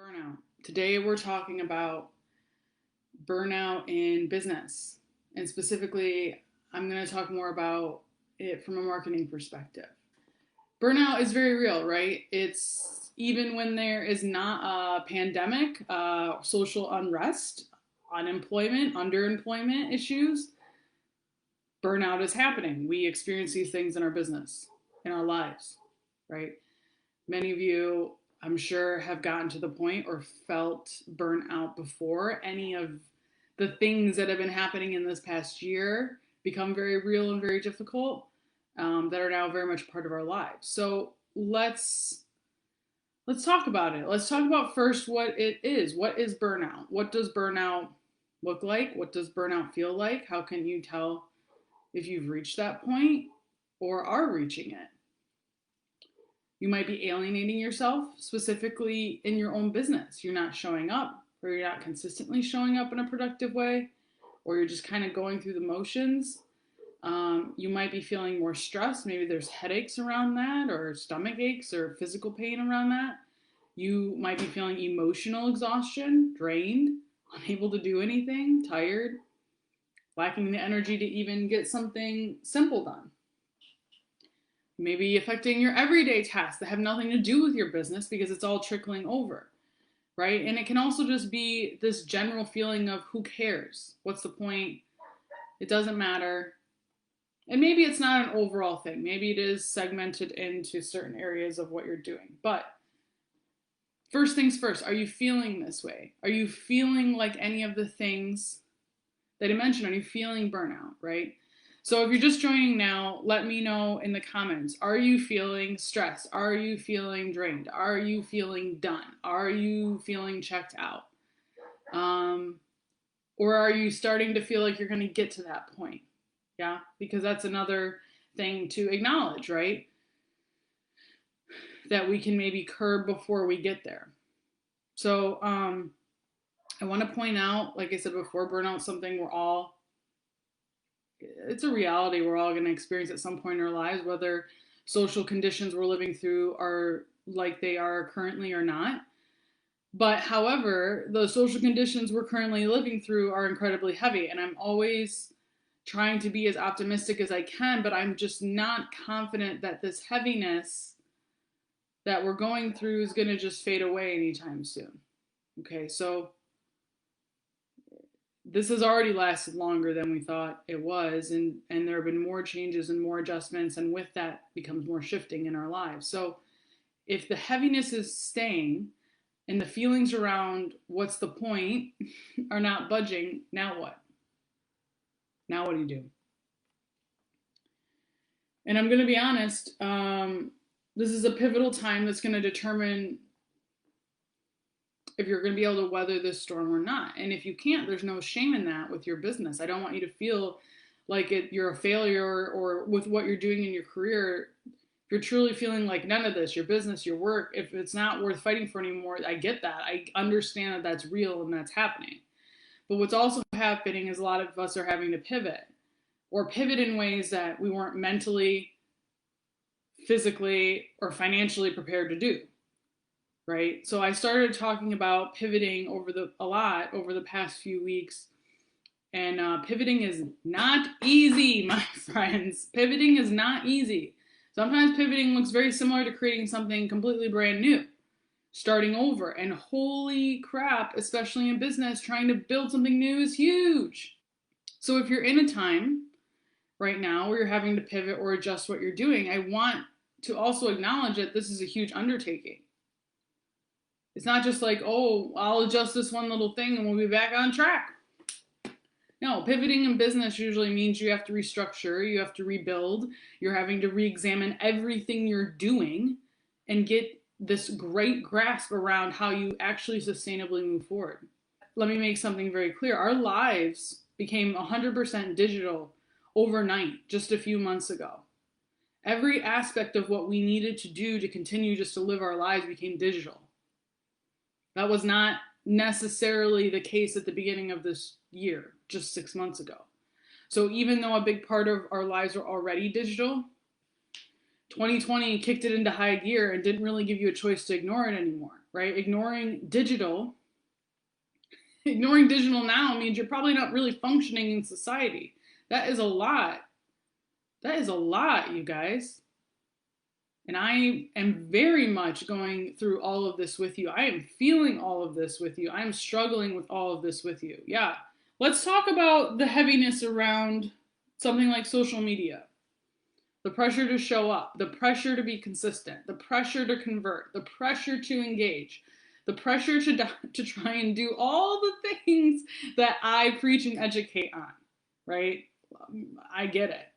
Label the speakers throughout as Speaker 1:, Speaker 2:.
Speaker 1: Burnout. Today we're talking about burnout in business. And specifically, I'm going to talk more about it from a marketing perspective. Burnout is very real, right? It's even when there is not a pandemic, social unrest, unemployment, underemployment issues, burnout is happening. We experience these things in our business, in our lives, right? Many of you, I'm sure, have gotten to the point or felt burnout before. Any of the things that have been happening in this past year become very real and very difficult, that are now very much part of our lives. So let's talk about it. Let's talk about first what it is. What is burnout? What does burnout look like? What does burnout feel like? How can you tell if you've reached that point or are reaching it? You might be alienating yourself, specifically in your own business. You're not showing up, or you're not consistently showing up in a productive way, or you're just kind of going through the motions. You might be feeling more stressed. Maybe there's headaches around that, or stomach aches, or physical pain around that. You might be feeling emotional exhaustion, drained, unable to do anything, tired, lacking the energy to even get something simple done. Maybe affecting your everyday tasks that have nothing to do with your business because it's all trickling over, right? And it can also just be this general feeling of who cares? What's the point? It doesn't matter. And maybe it's not an overall thing. Maybe it is segmented into certain areas of what you're doing. But first things first, are you feeling this way? Are you feeling like any of the things that I mentioned? Are you feeling burnout, right? So if you're just joining now, let me know in the comments. Are you feeling stressed? Are you feeling drained? Are you feeling done? Are you feeling checked out? Or are you starting to feel like you're going to get to that point? Yeah, because that's another thing to acknowledge, right? That we can maybe curb before we get there. So I want to point out, like I said before, burnout is something it's a reality we're all going to experience at some point in our lives, whether social conditions we're living through are like they are currently or not. But however, the social conditions we're currently living through are incredibly heavy, and I'm always trying to be as optimistic as I can, but I'm just not confident that this heaviness that we're going through is going to just fade away anytime soon. Okay, so this has already lasted longer than we thought it was, and there have been more changes and more adjustments, and with that becomes more shifting in our lives. So if the heaviness is staying and the feelings around what's the point are not budging, now what? Now what do you do? And I'm going to be honest, this is a pivotal time that's going to determine if you're going to be able to weather this storm or not. And if you can't, there's no shame in that with your business. I don't want you to feel like you're a failure, or with what you're doing in your career. If you're truly feeling like none of this, your business, your work, if it's not worth fighting for anymore, I get that. I understand that that's real and that's happening. But what's also happening is a lot of us are having to pivot, or pivot in ways that we weren't mentally, physically, or financially prepared to do. Right? So I started talking about pivoting a lot over the past few weeks. And pivoting is not easy, my friends. Pivoting is not easy. Sometimes pivoting looks very similar to creating something completely brand new, starting over. And holy crap, especially in business, trying to build something new is huge. So if you're in a time right now where you're having to pivot or adjust what you're doing, I want to also acknowledge that this is a huge undertaking. It's not just like, oh, I'll adjust this one little thing and we'll be back on track. No, pivoting in business usually means you have to restructure, you have to rebuild, you're having to re-examine everything you're doing and get this great grasp around how you actually sustainably move forward. Let me make something very clear. Our lives became 100% digital overnight just a few months ago. Every aspect of what we needed to do to continue just to live our lives became digital. That was not necessarily the case at the beginning of this year, just 6 months ago. So even though a big part of our lives are already digital, 2020 kicked it into high gear and didn't really give you a choice to ignore it anymore. right? Ignoring digital now means you're probably not really functioning in society. That is a lot. That is a lot, you guys. And I am very much going through all of this with you. I am feeling all of this with you. I am struggling with all of this with you. Yeah. Let's talk about the heaviness around something like social media. The pressure to show up, the pressure to be consistent, the pressure to convert, the pressure to engage, the pressure to try and do all the things that I preach and educate on, right? I get it.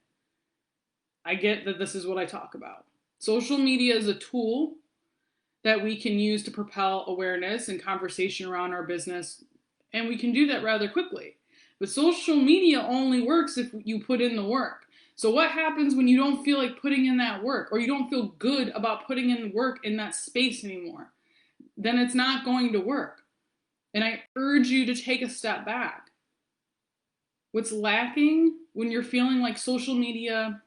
Speaker 1: I get that this is what I talk about. Social media is a tool that we can use to propel awareness and conversation around our business, and we can do that rather quickly. But social media only works if you put in the work. So what happens when you don't feel like putting in that work, or you don't feel good about putting in work in that space anymore? Then it's not going to work. And I urge you to take a step back. What's lacking when you're feeling like social media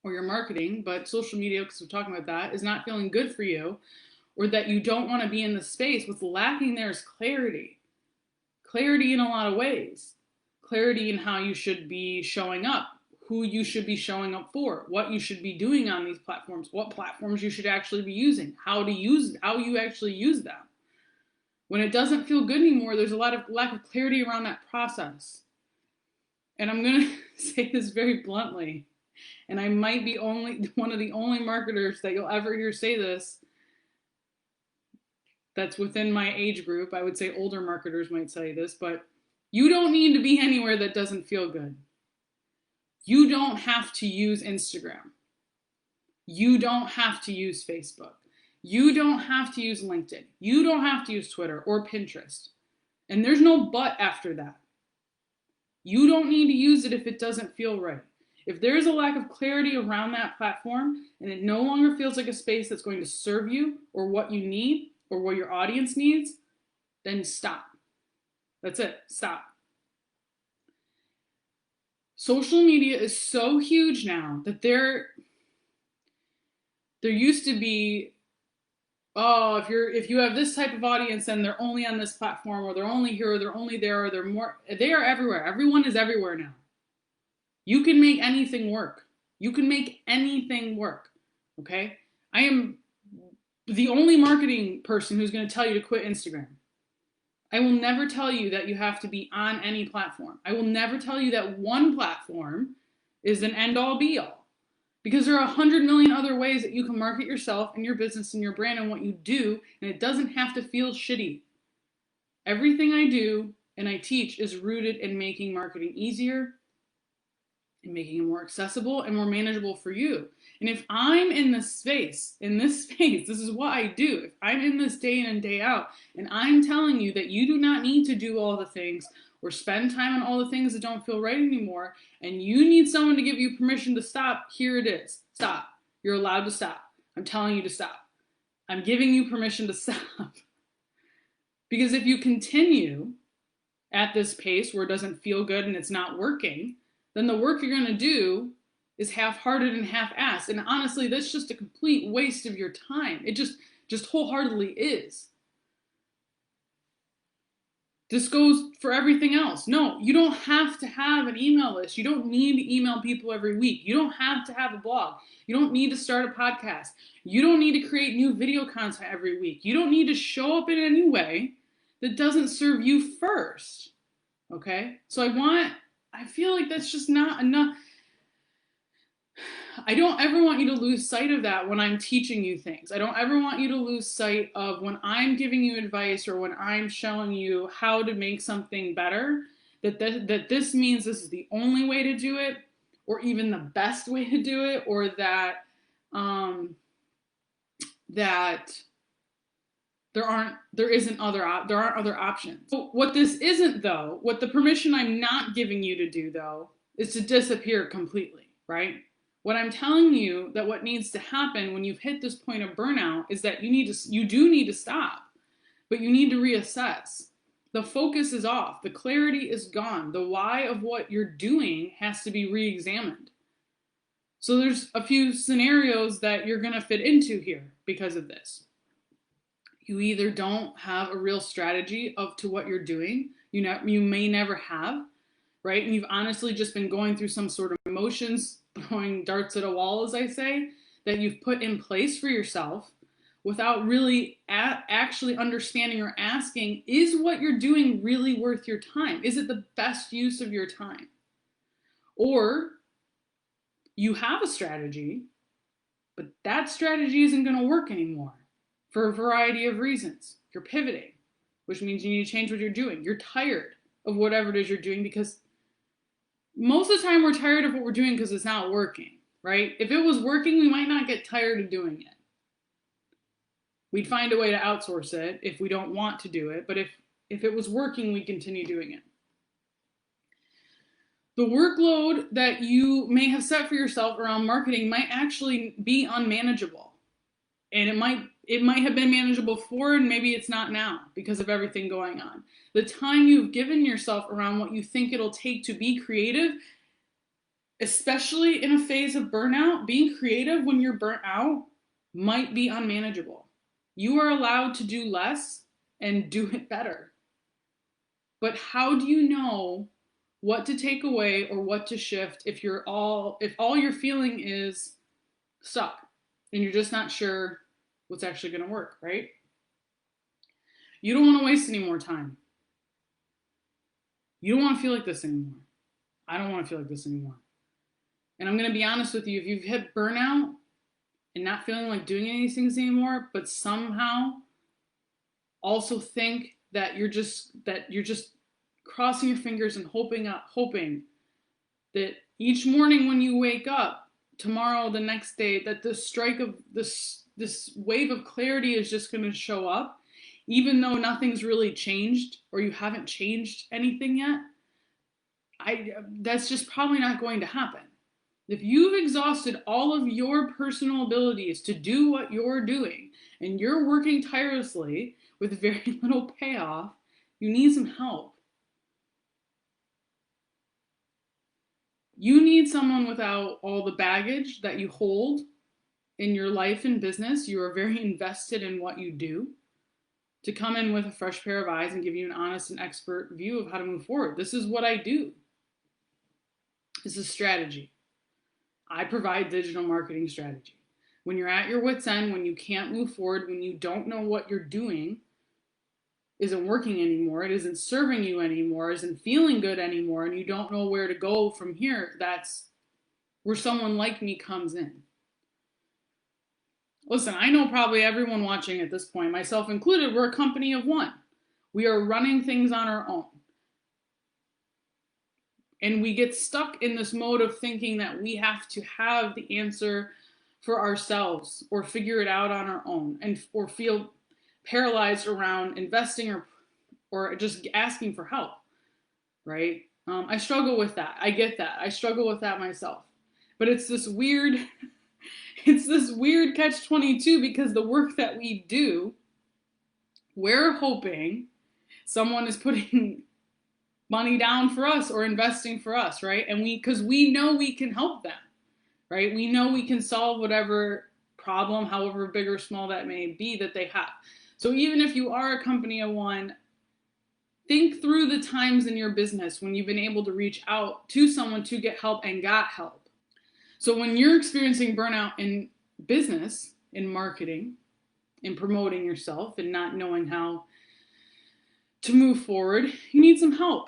Speaker 1: or your marketing, but social media, because we're talking about that, is not feeling good for you, or that you don't want to be in the space, what's lacking there is clarity. Clarity in a lot of ways. Clarity in how you should be showing up, who you should be showing up for, what you should be doing on these platforms, what platforms you should actually be using, how you actually use them. When it doesn't feel good anymore, there's a lot of lack of clarity around that process. And I'm going to say this very bluntly, and I might be one of the only marketers that you'll ever hear say this that's within my age group. I would say older marketers might say this, but you don't need to be anywhere that doesn't feel good. You don't have to use Instagram. You don't have to use Facebook. You don't have to use LinkedIn. You don't have to use Twitter or Pinterest. And there's no but after that. You don't need to use it if it doesn't feel right. If there is a lack of clarity around that platform and it no longer feels like a space that's going to serve you or what you need or what your audience needs, then stop. That's it. Stop. Social media is so huge now that there used to be, oh, if you have this type of audience, then they're only on this platform, or they're only here, or they're only there, or they are everywhere. Everyone is everywhere now. You can make anything work. You can make anything work. Okay? I am the only marketing person who's going to tell you to quit Instagram. I will never tell you that you have to be on any platform. I will never tell you that one platform is an end-all be-all. Because there are 100 million other ways that you can market yourself and your business and your brand and what you do, and it doesn't have to feel shitty. Everything I do and I teach is rooted in making marketing easier and making it more accessible and more manageable for you. And if I'm in this space, this is what I do. If I'm in this day in and day out, and I'm telling you that you do not need to do all the things or spend time on all the things that don't feel right anymore, and you need someone to give you permission to stop, here it is. Stop. You're allowed to stop. I'm telling you to stop. I'm giving you permission to stop. Because if you continue at this pace where it doesn't feel good and it's not working, then the work you're going to do is half-hearted and half-assed. And honestly, that's just a complete waste of your time. It just wholeheartedly is. This goes for everything else. No, you don't have to have an email list. You don't need to email people every week. You don't have to have a blog. You don't need to start a podcast. You don't need to create new video content every week. You don't need to show up in any way that doesn't serve you first. Okay? So I feel like that's just not enough. I don't ever want you to lose sight of that when I'm teaching you things. I don't ever want you to lose sight of when I'm giving you advice or when I'm showing you how to make something better, that this means this is the only way to do it, or even the best way to do it, or that there aren't other options. So what this isn't, though, what the permission I'm not giving you to do, though, is to disappear completely, right? What I'm telling you that what needs to happen when you've hit this point of burnout is that you do need to stop, but you need to reassess. The focus is off. The clarity is gone. The why of what you're doing has to be re-examined. So there's a few scenarios that you're going to fit into here because of this. You either don't have a real strategy of to what you're doing, you may never have, right? And you've honestly just been going through some sort of emotions, throwing darts at a wall, as I say, that you've put in place for yourself without really actually understanding or asking, is what you're doing really worth your time? Is it the best use of your time? Or you have a strategy, but that strategy isn't going to work anymore for a variety of reasons. You're pivoting, which means you need to change what you're doing. You're tired of whatever it is you're doing, because most of the time we're tired of what we're doing because it's not working, right? If it was working, we might not get tired of doing it. We'd find a way to outsource it if we don't want to do it, but if it was working, we continue doing it. The workload that you may have set for yourself around marketing might actually be unmanageable. And it might have been manageable before, and maybe it's not now because of everything going on. The time you've given yourself around what you think it'll take to be creative, especially in a phase of burnout, being creative when you're burnt out might be unmanageable. You are allowed to do less and do it better. But how do you know what to take away or what to shift if all you're feeling is stuck and you're just not sure what's actually going to work, right? You don't want to waste any more time. You don't want to feel like this anymore. I don't want to feel like this anymore. And I'm going to be honest with you, if you've hit burnout and not feeling like doing any of these things anymore, but somehow also think that you're just crossing your fingers and hoping that each morning when you wake up, tomorrow, the next day, that the strike of this wave of clarity is just going to show up, even though nothing's really changed or you haven't changed anything yet. That's just probably not going to happen. If you've exhausted all of your personal abilities to do what you're doing and you're working tirelessly with very little payoff, you need some help. You need someone without all the baggage that you hold in your life and business. You are very invested in what you do, to come in with a fresh pair of eyes and give you an honest and expert view of how to move forward. This is what I do. This is strategy. I provide digital marketing strategy. When you're at your wit's end, when you can't move forward, when you don't know what you're doing isn't working anymore, it isn't serving you anymore, isn't feeling good anymore, and you don't know where to go from here, that's where someone like me comes in. Listen, I know probably everyone watching at this point, myself included, we're a company of one. We are running things on our own. And we get stuck in this mode of thinking that we have to have the answer for ourselves or figure it out on our own, or feel paralyzed around investing or just asking for help, right? I struggle with that. I get that. I struggle with that myself. But it's this weird catch-22, because the work that we do, we're hoping someone is putting money down for us or investing for us, right? And because we know we can help them, right? We know we can solve whatever problem, however big or small that may be, that they have. So even if you are a company of one, think through the times in your business when you've been able to reach out to someone to get help and got help. So when you're experiencing burnout in business, in marketing, in promoting yourself and not knowing how to move forward, you need some help.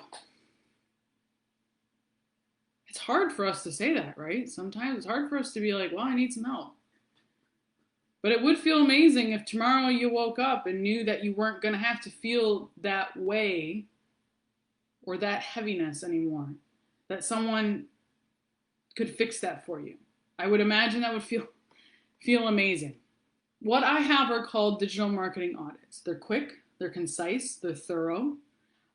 Speaker 1: It's hard for us to say that, right? Sometimes it's hard for us to be like, well, I need some help. But it would feel amazing if tomorrow you woke up and knew that you weren't going to have to feel that way or that heaviness anymore, that someone could fix that for you. I would imagine that would feel amazing. What I have are called digital marketing audits. They're quick, they're concise, they're thorough.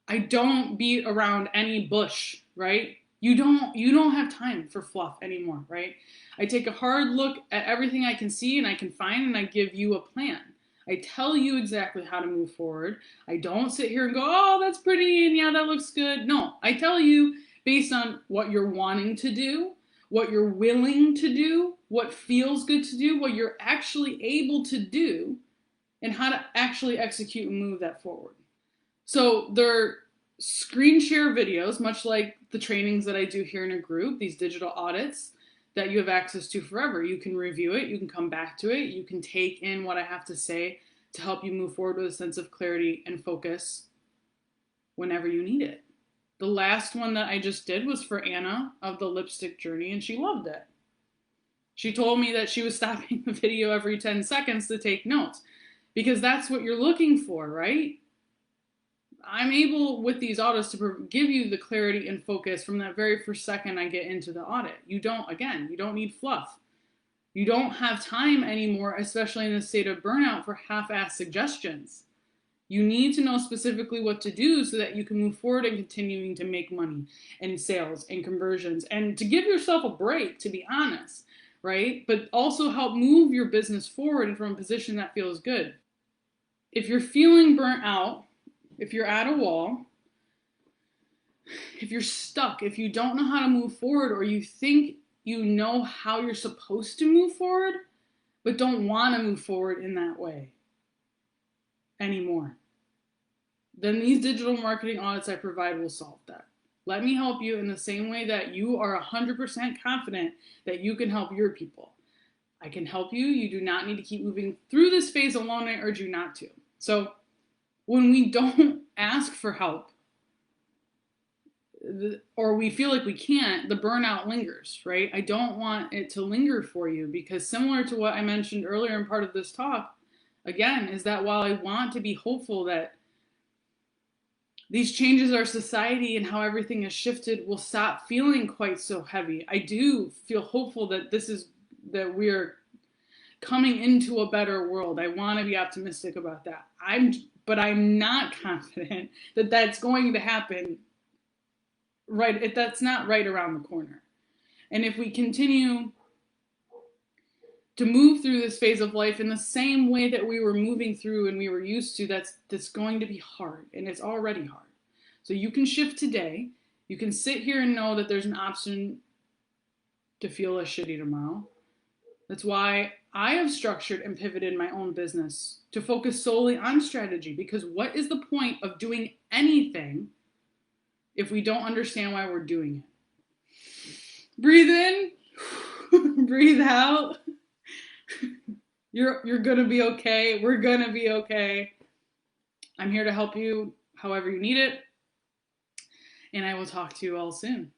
Speaker 1: I don't beat around any bush, right? You don't have time for fluff anymore, right? I take a hard look at everything I can see and I can find, and I give you a plan. I tell you exactly how to move forward. I don't sit here and go, oh, that's pretty, and yeah, that looks good. No, I tell you based on what you're wanting to do, what you're willing to do, what feels good to do, what you're actually able to do, and how to actually execute and move that forward. So they're screen share videos, much like the trainings that I do here in a group, these digital audits that you have access to forever. You can review it, you can come back to it, you can take in what I have to say to help you move forward with a sense of clarity and focus whenever you need it. The last one that I just did was for Anna of the lipstick journey, and she loved it. She told me that she was stopping the video every 10 seconds to take notes because that's what you're looking for, right? I'm able with these audits to give you the clarity and focus from that very first second I get into the audit. You don't need fluff. You don't have time anymore, especially in the state of burnout, for half-assed suggestions. You need to know specifically what to do so that you can move forward and continuing to make money and sales and conversions and to give yourself a break, to be honest, right? But also help move your business forward from a position that feels good. If you're feeling burnt out, if you're at a wall, if you're stuck, if you don't know how to move forward, or you think you know how you're supposed to move forward, but don't want to move forward in that way anymore, then these digital marketing audits I provide will solve that. Let me help you in the same way that you are 100% confident that you can help your people. I can help you. You do not need to keep moving through this phase alone. I urge you not to. So when we don't ask for help, or we feel like we can't, the burnout lingers, right? I don't want it to linger for you because similar to what I mentioned earlier in part of this talk, again, is that while I want to be hopeful that these changes our society and how everything has shifted will stop feeling quite so heavy, I do feel hopeful that that we're coming into a better world. I want to be optimistic about that. But I'm not confident that that's going to happen right. That's not right around the corner. And if we continue to move through this phase of life in the same way that we were moving through and we were used to, that's going to be hard, and it's already hard. So you can shift today. You can sit here and know that there's an option to feel less shitty tomorrow. That's why I have structured and pivoted my own business to focus solely on strategy, because what is the point of doing anything if we don't understand why we're doing it? Breathe in, breathe out. You're going to be okay. We're going to be okay. I'm here to help you however you need it. And I will talk to you all soon.